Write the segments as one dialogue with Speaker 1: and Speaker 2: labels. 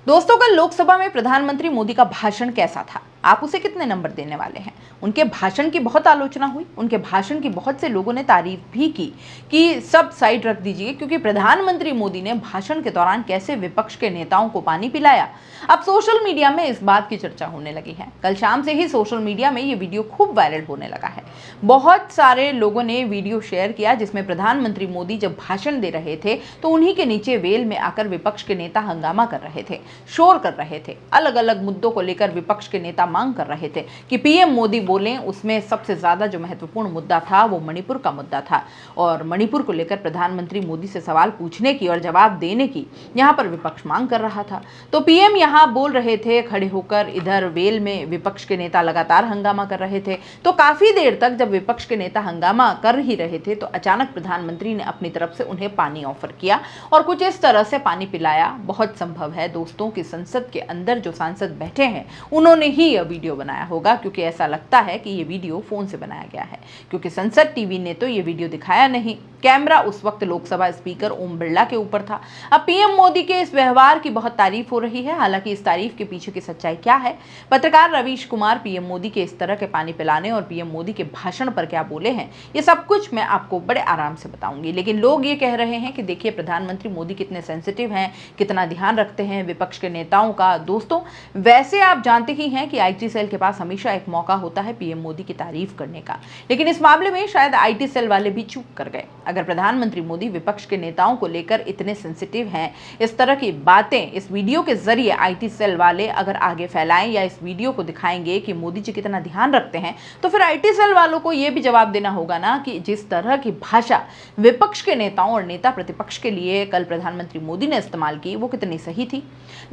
Speaker 1: दोस्तों, कल लोकसभा में प्रधानमंत्री मोदी का भाषण कैसा था? आप उसे कितने नंबर देने वाले हैं? उनके भाषण की बहुत आलोचना हुई, उनके भाषण की बहुत से लोगों ने तारीफ भी की कि सब साइड रख दीजिए, क्योंकि प्रधानमंत्री मोदी ने भाषण के दौरान कैसे विपक्ष के नेताओं को पानी पिलाया। अब सोशल मीडिया में इस बात की चर्चा होने लगी है। कल शाम से ही सोशल मीडिया में ये वीडियो खूब वायरल होने लगा है। बहुत सारे लोगों ने वीडियो शेयर किया जिसमें प्रधानमंत्री मोदी जब भाषण दे रहे थे तो उन्हीं के नीचे वेल में आकर विपक्ष के नेता हंगामा कर रहे थे, शोर कर रहे थे। अलग अलग मुद्दों को लेकर विपक्ष के नेता मांग कर रहे थे कि पीएम मोदी बोलें। उसमें सबसे ज्यादा जो महत्वपूर्ण मुद्दा था वो मणिपुर का मुद्दा था, और मणिपुर को लेकर प्रधानमंत्री मोदी से सवाल पूछने की और जवाब देने की यहां पर विपक्ष मांग कर रहा था। तो पीएम यहां बोल रहे थे खड़े होकर, इधर वेल में विपक्ष के नेता लगातार हंगामा कर रहे थे। तो काफी देर तक जब विपक्ष के नेता हंगामा कर ही रहे थे तो अचानक प्रधानमंत्री ने अपनी तरफ से उन्हें पानी ऑफर किया और कुछ इस तरह से पानी पिलाया। बहुत संभव है दोस्तों कि संसद के अंदर जो सांसद बैठे हैं उन्होंने ही यह वीडियो बनाया होगा, क्योंकि ऐसा लगता है कि ये वीडियो फोन से बनाया गया है, क्योंकि संसद टीवी ने तो ये वीडियो दिखाया नहीं। कैमरा उस वक्त लोकसभा स्पीकर ओम बिरला के ऊपर था। अब पीएम मोदी के इस व्यवहार की बहुत तारीफ हो रही है। हालांकि इस तारीफ के पीछे की सच्चाई क्या है? पत्रकार रवीश कुमार पीएम मोदी के इस तरह के पानी पिलाने और पीएम मोदी के भाषण पर क्या बोले हैं, ये सब कुछ मैं आपको बड़े आराम से बताऊंगी। लेकिन लोग ये कह रहे हैं कि देखिए प्रधानमंत्री मोदी कितने सेंसिटिव हैं, कितना ध्यान रखते हैं विपक्ष के नेताओं का। दोस्तों, वैसे आप जानते ही हैं कि आईटी सेल के पास हमेशा एक मौका होता है पीएम मोदी की तारीफ करने का, लेकिन इस मामले में शायद आईटी सेल वाले भी चूक कर गए। अगर प्रधानमंत्री मोदी विपक्ष के नेताओं को लेकर इतने सेंसिटिव हैं, इस तरह की बातें इस वीडियो के जरिए आईटी सेल वाले अगर आगे फैलाएं या इस वीडियो को दिखाएंगे कि मोदी जी कितना ध्यान रखते हैं, तो फिर आईटी सेल वालों को यह भी जवाब देना होगा ना कि जिस तरह की भाषा विपक्ष के नेताओं और नेता प्रतिपक्ष के लिए कल प्रधानमंत्री मोदी ने इस्तेमाल की वो कितनी सही थी।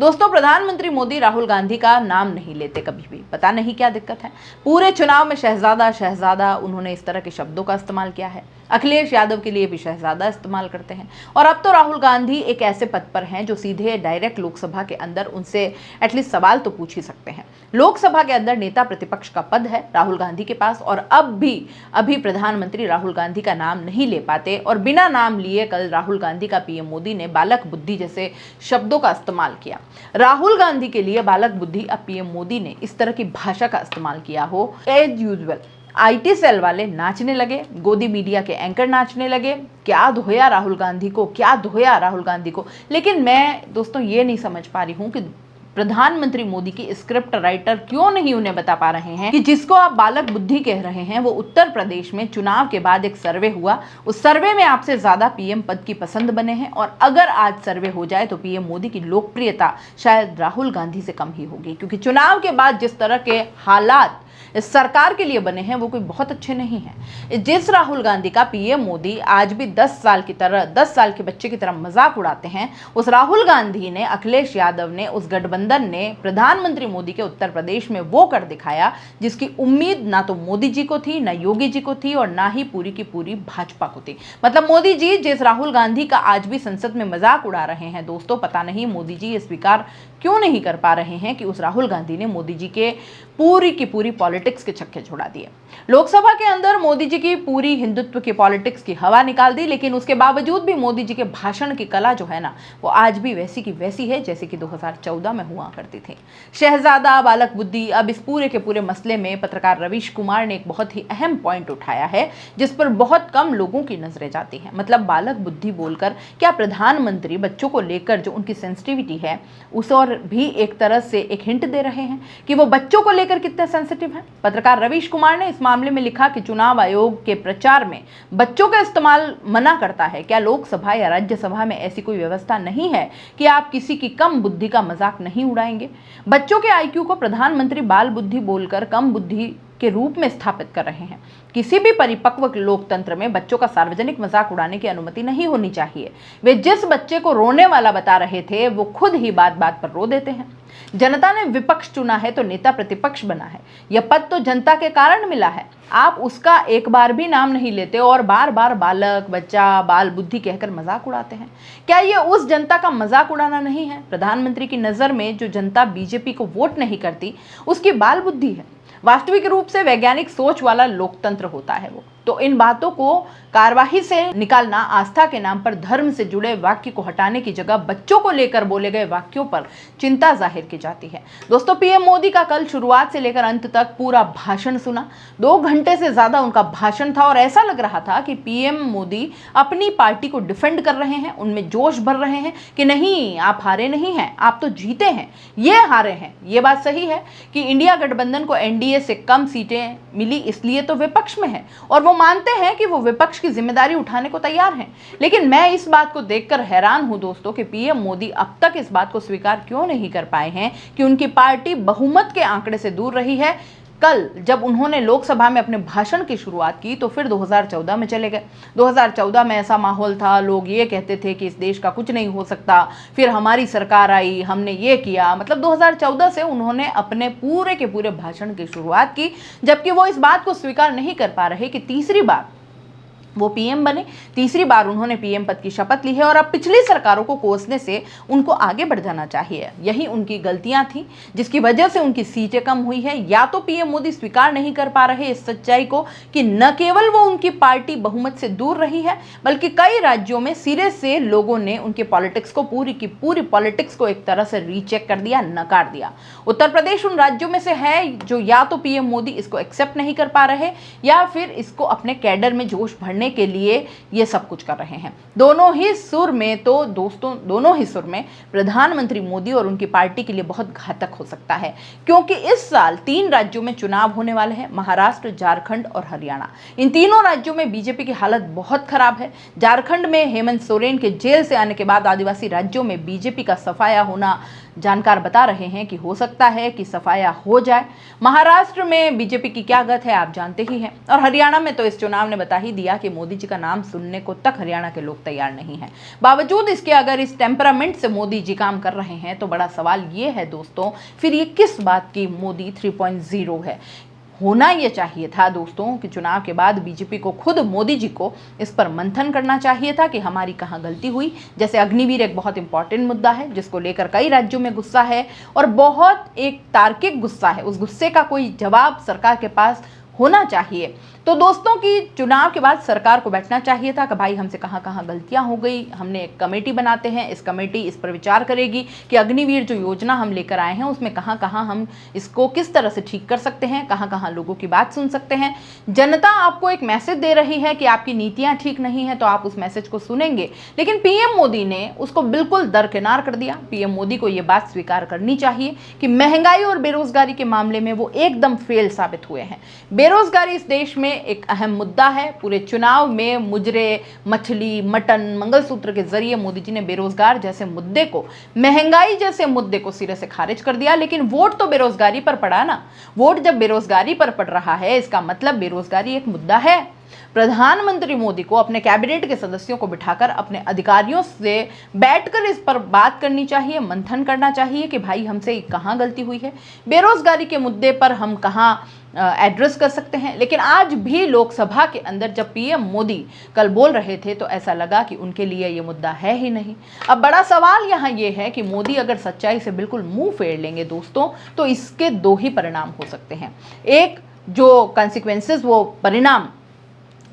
Speaker 1: दोस्तों, प्रधानमंत्री मोदी राहुल गांधी का नाम नहीं लेते कभी भी, पता नहीं क्या दिक्कत है। पूरे चुनाव में शहजादा शहजादा उन्होंने इस तरह के शब्दों का इस्तेमाल किया है। अखिलेश यादव के लिए भी शहजादा इस्तेमाल करते हैं, और अब तो राहुल गांधी एक ऐसे पद पर हैं जो सीधे डायरेक्ट लोकसभा के अंदर उनसे एटलीस्ट सवाल तो पूछ ही सकते हैं। लोकसभा के अंदर नेता प्रतिपक्ष का पद है राहुल गांधी के पास, और अब भी अभी प्रधानमंत्री राहुल गांधी का नाम नहीं ले पाते, और बिना नाम लिए कल राहुल गांधी का पीएम मोदी ने बालक बुद्धि जैसे शब्दों का इस्तेमाल किया। राहुल गांधी के लिए बालक बुद्धि अब पीएम मोदी ने इस तरह की भाषा का इस्तेमाल किया हो, एज यूजुअल आईटी सेल वाले नाचने लगे, गोदी मीडिया के एंकर नाचने लगे। क्या धोया राहुल गांधी को, क्या धोया राहुल गांधी को। लेकिन मैं दोस्तों ये नहीं समझ पा रही हूं कि प्रधानमंत्री मोदी की स्क्रिप्ट राइटर क्यों नहीं उन्हें बता पा रहे हैं कि जिसको आप बालक बुद्धि कह रहे हैं वो उत्तर प्रदेश में चुनाव के बाद एक सर्वे हुआ, उस सर्वे में आपसे ज्यादा पीएम पद की पसंद बने हैं, और अगर आज सर्वे हो जाए तो पीएम मोदी की लोकप्रियता शायद राहुल गांधी से कम ही होगी, क्योंकि चुनाव के बाद जिस तरह के हालात इस सरकार के लिए बने हैं वो कोई बहुत अच्छे नहीं हैं। जिस राहुल गांधी का पीएम मोदी आज भी 10 साल के बच्चे की तरह मजाक उड़ाते हैं, उस राहुल गांधी ने, अखिलेश यादव ने, उस गठबंधन ने प्रधानमंत्री मोदी के उत्तर प्रदेश में वो कर दिखाया जिसकी उम्मीद ना तो मोदी जी को थी, ना योगी जी को थी, और ना ही पूरी की पूरी भाजपा को थी। मतलब मोदी जी जिस राहुल गांधी का आज भी संसद में मजाक उड़ा रहे हैं दोस्तों, पता नहीं मोदी जी ये स्वीकार क्यों नहीं कर पा रहे हैं कि उस राहुल गांधी ने मोदी जी के पूरी की पूरी पॉलिटिक्स के छक्के छुड़ा दिए। लोकसभा के अंदर मोदी जी की पूरी हिंदुत्व की पॉलिटिक्स की हवा निकाल दी, लेकिन उसके बावजूद भी मोदी जी के भाषण की कला जो है ना वो आज भी वैसी की वैसी है जैसे कि 2014 में हुआ करती थी। शहजादा, बालक बुद्धि, अब इस पूरे के पूरे मसले में पत्रकार रवीश कुमार ने एक बहुत ही अहम पॉइंट उठाया है जिस पर बहुत कम लोगों की नजरें जाती हैं। मतलब बालक बुद्धि बोलकर क्या प्रधानमंत्री बच्चों को लेकर जो उनकी सेंसिटिविटी है उस और भी एक तरह से एक हिंट दे रहे हैं कि वो बच्चों को लेकर कितने सेंसिटिव हैं। पत्रकार रवीश कुमार ने इस मामले में लिखा कि चुनाव आयोग के प्रचार में बच्चों का इस्तेमाल मना करता है। क्या लोकसभा या राज्यसभा में ऐसी कोई व्यवस्था नहीं है कि आप किसी की कम बुद्धि का मजाक नहीं उड़ाएंगे? बच्चों के आईक्यू को प्रधानमंत्री बाल बुद्धि बोलकर कम बुद्धि के रूप में स्थापित कर रहे हैं। किसी भी परिपक्व लोकतंत्र में बच्चों का सार्वजनिक मजाक उड़ाने की अनुमति नहीं होनी चाहिए। वे जिस बच्चे को रोने वाला बता रहे थे वो खुद ही बात बात पर रो देते हैं। जनता ने विपक्ष चुना है तो नेता प्रतिपक्ष बना है। यह पद तो जनता के कारण मिला है। आप उसका एक बार भी नाम नहीं लेते और बार बार बालक, बच्चा, बाल बुद्धि कहकर मजाक उड़ाते हैं। क्या ये उस जनता का मजाक उड़ाना नहीं है? प्रधानमंत्री की नजर में जो जनता बीजेपी को वोट नहीं करती उसकी बाल बुद्धि है। वास्तविक रूप से वैज्ञानिक सोच वाला लोकतंत्र होता है वो। तो इन बातों को कार्यवाही से निकालना, आस्था के नाम पर धर्म से जुड़े वाक्य को हटाने की जगह बच्चों को लेकर बोले गए वाक्यों पर चिंता जाहिर की जाती है। दोस्तों, पीएम मोदी का कल शुरुआत से लेकर अंत तक पूरा भाषण सुना। 2 घंटे से ज्यादा उनका भाषण था और ऐसा लग रहा था कि पीएम मोदी अपनी पार्टी को डिफेंड कर रहे हैं, उनमें जोश भर रहे हैं कि नहीं, आप हारे नहीं हैं, आप तो जीते हैं, ये हारे हैं। ये बात सही है कि इंडिया गठबंधन को एनडीए से कम सीटें मिली, इसलिए तो विपक्ष में है और वो मानते हैं कि वो विपक्ष की जिम्मेदारी उठाने को तैयार हैं। लेकिन मैं इस बात को देखकर हैरान हूं दोस्तों कि पीएम मोदी अब तक इस बात को स्वीकार क्यों नहीं कर पाए हैं कि उनकी पार्टी बहुमत के आंकड़े से दूर रही है। कल जब उन्होंने लोकसभा में अपने भाषण की शुरुआत की तो फिर 2014 में चले गए। 2014 में ऐसा माहौल था, लोग ये कहते थे कि इस देश का कुछ नहीं हो सकता, फिर हमारी सरकार आई, हमने ये किया। मतलब 2014 से उन्होंने अपने पूरे के पूरे भाषण की शुरुआत की, जबकि वो इस बात को स्वीकार नहीं कर पा रहे कि तीसरी बार वो पीएम बने, तीसरी बार उन्होंने पीएम पद की शपथ ली है और अब पिछली सरकारों को कोसने से उनको आगे बढ़ जाना चाहिए। यही उनकी गलतियां थी जिसकी वजह से उनकी सीटें कम हुई है। या तो पीएम मोदी स्वीकार नहीं कर पा रहे इस सच्चाई को कि न केवल वो उनकी पार्टी बहुमत से दूर रही है, बल्कि कई राज्यों में सिरे से लोगों ने उनके पॉलिटिक्स को, पूरी की पूरी पॉलिटिक्स को एक तरह से रीचेक कर दिया, नकार दिया। उत्तर प्रदेश उन राज्यों में से है जो या तो पीएम मोदी इसको एक्सेप्ट नहीं कर पा रहे या फिर इसको अपने कैडर में जोश भरने के लिए ये सब कुछ कर रहे हैं। दोनों ही सुर में तो दोस्तों, दोनों ही सुर में प्रधानमंत्री मोदी और उनकी पार्टी के लिए बहुत घातक हो सकता है, क्योंकि इस साल 3 राज्यों में चुनाव होने वाले हैं, महाराष्ट्र, झारखंड और हरियाणा। इन तीनों राज्यों में बीजेपी की हालत बहुत खराब है। झारखंड में हेमंत सोरेन के जेल से आने के बाद आदिवासी राज्यों में बीजेपी का सफाया होना, जानकार बता रहे हैं कि हो सकता है कि सफाया हो जाए। महाराष्ट्र में बीजेपी की क्या गत है आप जानते ही हैं, और हरियाणा में तो इस चुनाव ने बता ही दिया कि मोदी जी का नाम सुनने को तक हरियाणा के लोग तैयार नहीं हैं। बावजूद इसके अगर इस टेम्परामेंट से मोदी जी काम कर रहे हैं तो बड़ा सवाल ये है दोस्तों, फिर ये किस बात की मोदी 3.0 है। होना यह चाहिए था दोस्तों कि चुनाव के बाद बीजेपी को, खुद मोदी जी को इस पर मंथन करना चाहिए था कि हमारी कहाँ गलती हुई। जैसे अग्निवीर एक बहुत इंपॉर्टेंट मुद्दा है जिसको लेकर कई राज्यों में गुस्सा है और बहुत एक तार्किक गुस्सा है, उस गुस्से का कोई जवाब सरकार के पास होना चाहिए। तो दोस्तों की चुनाव के बाद सरकार को बैठना चाहिए था कि भाई हमसे कहाँ कहाँ गलतियां हो गई, हमने एक कमेटी बनाते हैं, इस कमेटी इस पर विचार करेगी कि अग्निवीर जो योजना हम लेकर आए हैं उसमें कहाँ कहाँ हम इसको किस तरह से ठीक कर सकते हैं, कहाँ कहाँ लोगों की बात सुन सकते हैं। जनता आपको एक मैसेज दे रही है कि आपकी नीतियां ठीक नहीं है, तो आप उस मैसेज को सुनेंगे, लेकिन पीएम मोदी ने उसको बिल्कुल दरकिनार कर दिया। पीएम मोदी को ये बात स्वीकार करनी चाहिए कि महंगाई और बेरोजगारी के मामले में वो एकदम फेल साबित हुए हैं। बेरोजगारी इस देश में एक अहम मुद्दा है। पूरे चुनाव में मुजरे, मछली, मटन, मंगलसूत्र के जरिए मोदी जी ने बेरोजगार जैसे मुद्दे को, महंगाई जैसे मुद्दे को सिरे से खारिज कर दिया। लेकिन वोट तो बेरोजगारी पर पड़ा ना। वोट जब बेरोजगारी पर पड़ रहा है, इसका मतलब बेरोजगारी एक मुद्दा है। प्रधानमंत्री मोदी को अपने कैबिनेट के सदस्यों को बिठाकर अपने अधिकारियों से बैठकर इस पर बात करनी चाहिए, मंथन करना चाहिए कि भाई हमसे कहाँ गलती हुई है, बेरोजगारी के मुद्दे पर हम कहाँ एड्रेस कर सकते हैं। लेकिन आज भी लोकसभा के अंदर जब पीएम मोदी कल बोल रहे थे तो ऐसा लगा कि उनके लिए ये मुद्दा है ही नहीं। अब बड़ा सवाल यहाँ ये है कि मोदी अगर सच्चाई से बिल्कुल मुंह फेर लेंगे दोस्तों, तो इसके 2 ही परिणाम हो सकते हैं। एक जो कॉन्सिक्वेंसेस, वो परिणाम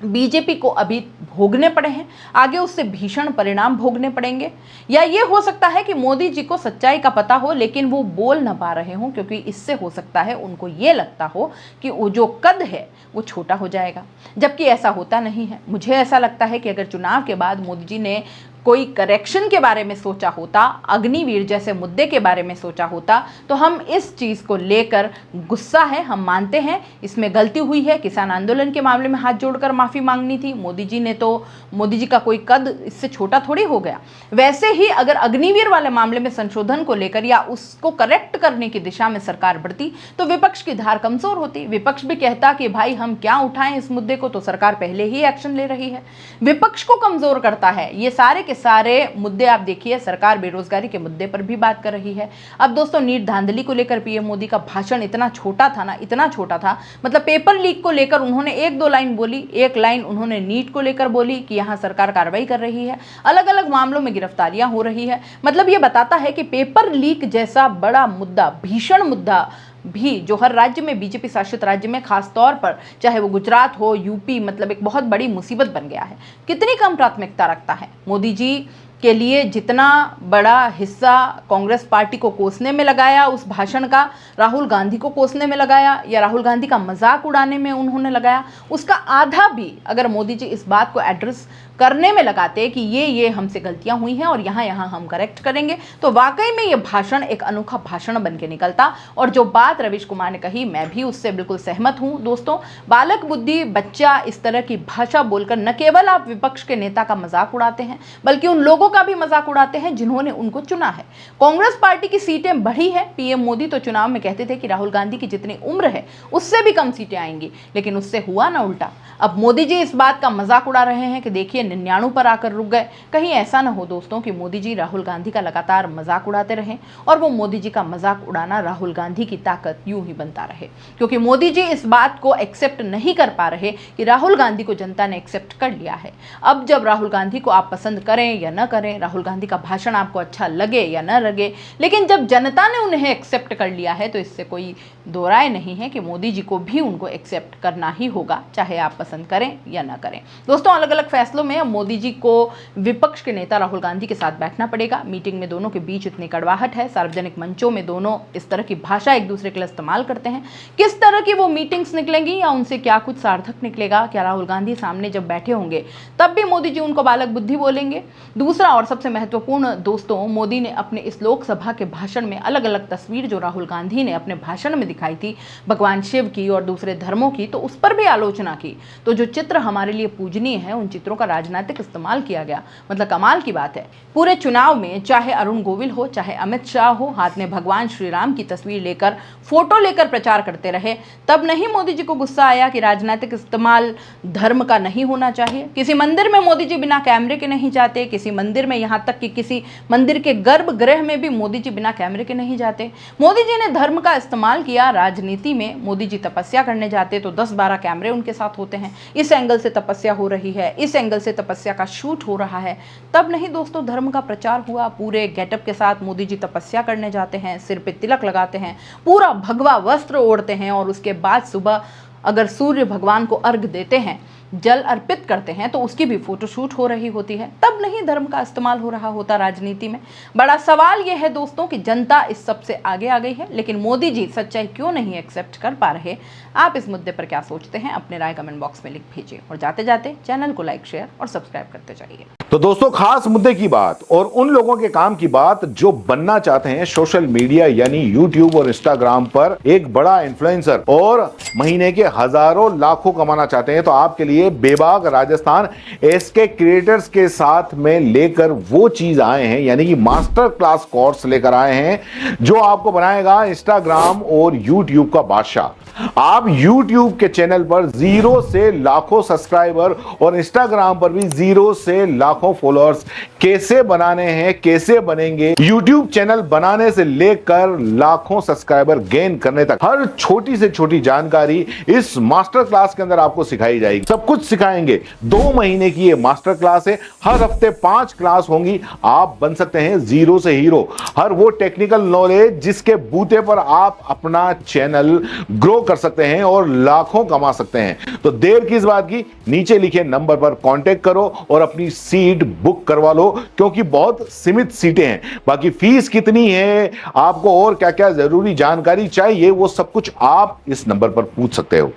Speaker 1: बीजेपी को अभी भोगने पड़े हैं, आगे उससे भीषण परिणाम भोगने पड़ेंगे। या ये हो सकता है कि मोदी जी को सच्चाई का पता हो लेकिन वो बोल ना पा रहे हों, क्योंकि इससे हो सकता है उनको ये लगता हो कि वो जो कद है वो छोटा हो जाएगा, जबकि ऐसा होता नहीं है। मुझे ऐसा लगता है कि अगर चुनाव के बाद मोदी जी ने कोई करेक्शन के बारे में सोचा होता, अग्निवीर जैसे मुद्दे के बारे में सोचा होता, तो हम इस चीज़ को लेकर गुस्सा है, हम मानते हैं इसमें गलती हुई है। किसान आंदोलन के मामले में हाथ जोड़कर माफ़ी मांगनी थी मोदी जी ने, तो मोदी जी का कोई कद इससे छोटा थोड़ी हो गया। वैसे ही अगर अग्निवीर वाले मामले में संशोधन को लेकर या उसको करेक्ट करने की दिशा में सरकार बढ़ती तो विपक्ष की धार कमज़ोर होती। विपक्ष भी कहता कि भाई हम क्या उठाएं इस मुद्दे को, तो सरकार पहले ही एक्शन ले रही है। विपक्ष को कमज़ोर करता है ये सारे मुद्दे। आप देखिए सरकार बेरोजगारी के मुद्दे पर भी बात कर रही है। अब दोस्तों नीट धांधली को लेकर पीएम मोदी का भाषण इतना छोटा था ना, इतना छोटा था, मतलब पेपर लीक को लेकर उन्होंने 1-2 लाइन बोली, 1 लाइन उन्होंने नीट को लेकर बोली कि यहाँ सरकार कार्रवाई कर रही है, अलग अलग मामलों में गिरफ्तारियां हो रही है। मतलब ये बताता है कि पेपर लीक जैसा बड़ा मुद्दा, भीषण मुद्दा भी, जो हर राज्य में, बीजेपी शासित राज्य में खास तौर पर, चाहे वो गुजरात हो, यूपी, मतलब एक बहुत बड़ी मुसीबत बन गया है। कितनी कम प्राथमिकता रखता है मोदी जी के लिए। जितना बड़ा हिस्सा कांग्रेस पार्टी को कोसने में लगाया उस भाषण का, राहुल गांधी को कोसने में लगाया या राहुल गांधी का मजाक उड़ाने में उन्होंने लगाया, उसका आधा भी अगर मोदी जी इस बात को एड्रेस करने में लगाते कि ये हमसे गलतियां हुई हैं और यहाँ हम करेक्ट करेंगे, तो वाकई में ये भाषण एक अनोखा भाषण बन के निकलता। और जो बात रवीश कुमार ने कही, मैं भी उससे बिल्कुल सहमत हूं दोस्तों। बालक बुद्धि बच्चा इस तरह की भाषा बोलकर न केवल आप विपक्ष के नेता का मजाक उड़ाते हैं, बल्कि उन लोगों का भी मजाक उड़ाते हैं जिन्होंने उनको चुना है। कांग्रेस पार्टी की सीटें बढ़ी है। पीएम मोदी तो चुनाव में कहते थे कि राहुल गांधी की जितनी उम्र है उससे भी कम सीटें आएंगी, लेकिन उससे हुआ ना उल्टा। अब मोदी जी इस बात का मजाक उड़ा रहे हैं कि देखिए 99 पर आकर रुक गए। कहीं ऐसा ना हो दोस्तों कि मोदी जी राहुल गांधी का लगातार मजाक उड़ाते रहें और वो मोदी जी का मजाक उड़ाना राहुल गांधी की ताकत यूं ही बनता रहे, क्योंकि मोदी जी इस बात को एक्सेप्ट नहीं कर पा रहे कि राहुल गांधी को जनता ने एक्सेप्ट कर लिया है। अब जब राहुल गांधी को आप पसंद करें या न करें, राहुल गांधी का भाषण आपको अच्छा लगे या न लगे, लेकिन जब जनता ने उन्हें एक्सेप्ट कर लिया है तो इससे कोई दो राय नहीं है कि मोदी जी को भी उनको एक्सेप्ट करना ही होगा, चाहे आप पसंद करें या ना करें। दोस्तों, अलग अलग फैसलों में अब मोदी जी को विपक्ष के नेता राहुल गांधी के साथ बैठना पड़ेगा। मीटिंग में दोनों के बीच इतनी कड़वाहट है, सार्वजनिक मंचों में दोनों इस तरह की भाषा एक दूसरे के लिए इस्तेमाल करते हैं। किस तरह की वो मीटिंग्स निकलेंगी या उनसे क्या कुछ सार्थक निकलेगा? क्या राहुल गांधी सामने जब बैठे होंगे तब भी मोदी जी उनको बालक बुद्धि बोलेंगे? दूसरा और सबसे महत्वपूर्ण दोस्तों, मोदी ने अपने इस लोकसभा के भाषण में अलग अलग तस्वीर जो राहुल गांधी ने अपने भाषण में दिखाई थी, भगवान शिव की और दूसरे धर्मों की, तो उस पर भी आलोचना की। तो जो चित्र हमारे लिए पूजनीय है, उन चित्रों का राजनीतिक इस्तेमाल किया गया, मतलब कमाल की बात है। पूरे चुनाव में चाहे अरुण गोविल हो, चाहे अमित शाह हो, हाथ में भगवान श्री राम की तस्वीर लेकर, फोटो लेकर प्रचार करते रहे। तब नहीं मोदी जी को गुस्सा आया कि राजनीतिक इस्तेमाल धर्म का नहीं होना चाहिए? किसी मंदिर में मोदी जी बिना कैमरे के नहीं जाते, किसी मंदिर में, यहां तक कि किसी मंदिर के गर्भगृह में भी मोदी जी बिना कैमरे के नहीं जाते। मोदी जी ने धर्म का इस्तेमाल किया राजनीति में। मोदी जी तपस्या करने जाते तो 10-12 कैमरे उनके साथ होते हैं। इस एंगल से तपस्या हो रही है, इस एंगल से तपस्या का शूट हो रहा है। तब नहीं दोस्तों धर्म का प्रचार हुआ। पूरे गेटअप के साथ मोदी जी तपस्या करने जाते हैं, सिर पे तिलक लगाते हैं, पूरा भगवा वस्त्र ओढ़ते हैं और उसके बाद सुबह अगर सूर्य भगवान को अर्घ देते हैं, जल अर्पित करते हैं, तो उसकी भी फोटोशूट हो रही होती है। तब नहीं धर्म का इस्तेमाल हो रहा होता राजनीति में। बड़ा सवाल यह है दोस्तों कि जनता इस सब से आगे आ गई है, लेकिन मोदी जी सच्चाई क्यों नहीं एक्सेप्ट कर पा रहे? आप इस मुद्दे पर क्या सोचते हैं? अपने राय कमेंट बॉक्स में लिख भेजिए और जाते जाते चैनल को लाइक, शेयर और सब्सक्राइब करते जाइए।
Speaker 2: तो दोस्तों, खास मुद्दे की बात और उन लोगों के काम की बात जो बनना चाहते हैं सोशल मीडिया यानी यूट्यूब और इंस्टाग्राम पर एक बड़ा इन्फ्लुएंसर और महीने के हजारों लाखों कमाना चाहते हैं, तो आपके लिए बेबाक राजस्थान एसके क्रिएटर्स के साथ में लेकर वो चीज आए हैं, यानी कि मास्टर क्लास कोर्स लेकर आए हैं जो आपको बनाएगा इंस्टाग्राम और यूट्यूब का बादशाह। आप YouTube के चैनल पर 0 से लाखों सब्सक्राइबर और इंस्टाग्राम पर भी 0 से लाखों फॉलोअर्स कैसे बनाने हैं, कैसे बनेंगे, YouTube चैनल बनाने से लेकर लाखों सब्सक्राइबर गेन करने तक हर छोटी से छोटी जानकारी इस मास्टर क्लास के अंदर आपको सिखाई जाएगी। सब कुछ सिखाएंगे। 2 महीने की ये मास्टर क्लास है। हर हफ्ते 5 क्लास होंगी। आप बन सकते हैं 0 से हीरो। हर वो टेक्निकल नॉलेज जिसके बूते पर आप अपना चैनल ग्रो कर सकते हैं और लाखों कमा सकते हैं। तो देर किस बात की, नीचे लिखे नंबर पर कांटेक्ट करो और अपनी सीट बुक करवा लो, क्योंकि बहुत सीमित सीटें हैं। बाकी फीस कितनी है, आपको और क्या क्या जरूरी जानकारी चाहिए, वो सब कुछ आप इस नंबर पर पूछ सकते हो।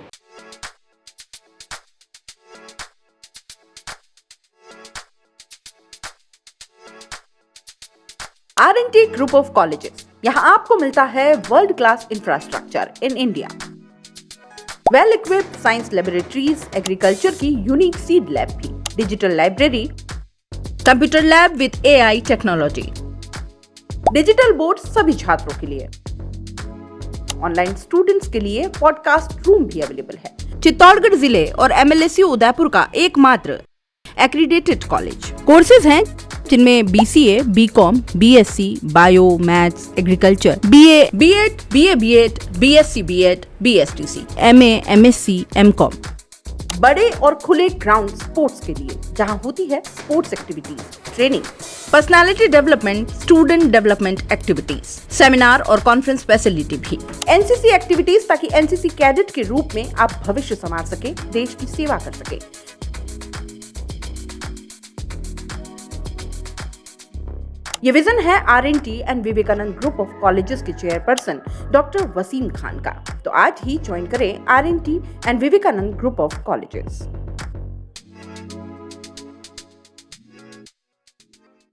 Speaker 1: R&T ग्रुप ऑफ कॉलेजेस, यहां आपको मिलता है world class infrastructure in India, well equipped science laboratories, agriculture की यूनिक सीड लैब भी, digital library, computer lab with AI technology, digital board सभी छात्रों के लिए, ऑनलाइन स्टूडेंट्स के लिए पॉडकास्ट रूम भी अवेलेबल है। चित्तौड़गढ़ जिले और MLSU उदयपुर का एकमात्र एक्रीडेटेड कॉलेज। कोर्सेज हैं जिनमें BCA, BCom, BSc, bio, maths, agriculture, BA, B.Ed, BA, B.Ed, BSc, B.Ed, BSTC, MA, MSc, MCom,
Speaker 3: बड़े और खुले ग्राउंड स्पोर्ट्स के लिए, जहां होती है sports activities, training, personality development, student development activities, seminar और कॉन्फ्रेंस फैसिलिटी भी, एनसीसी एक्टिविटीज, ताकि एनसीसी कैडेट के रूप में आप भविष्य संवार सके, देश की सेवा कर सके। ये विजन है RNT and Vivekananda group of colleges के चेयरपर्सन डॉक्टर वसीम खान का। तो आज ही ज्वाइन करें RNT and Vivekananda group of colleges.